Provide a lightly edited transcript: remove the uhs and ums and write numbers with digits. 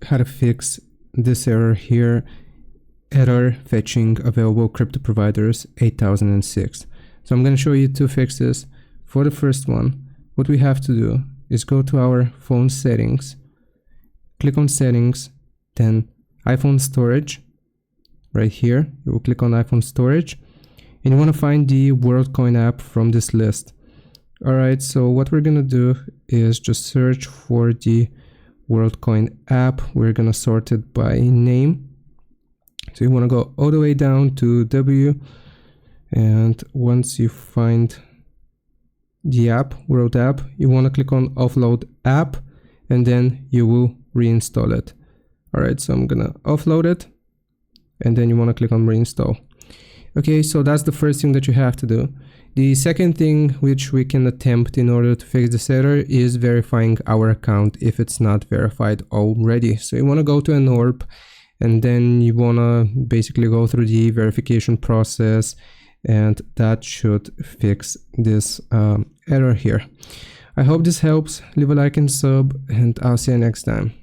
how to fix this error here. Error fetching available crypto providers 8006. So I'm going to show you two fixes. For the first one, what we have to do is go to our phone settings, click on settings, then iPhone storage. Right here, you will click on iPhone storage, and you want to find the Worldcoin app from this list. Alright, so what we're going to do is just search for the Worldcoin app. We're going to sort it by name. So you want to go all the way down to W, and once you find the app, World app, you want to click on offload app, and then you will reinstall it. Alright, so I'm going to offload it, and then you want to click on reinstall. Okay, so that's the first thing that you have to do. The second thing which we can attempt in order to fix this error is verifying our account if it's not verified already. So you want to go to an orb, and then you want to basically go through the verification process, and that should fix this error here. I hope this helps. Leave a like and sub, and I'll see you next time.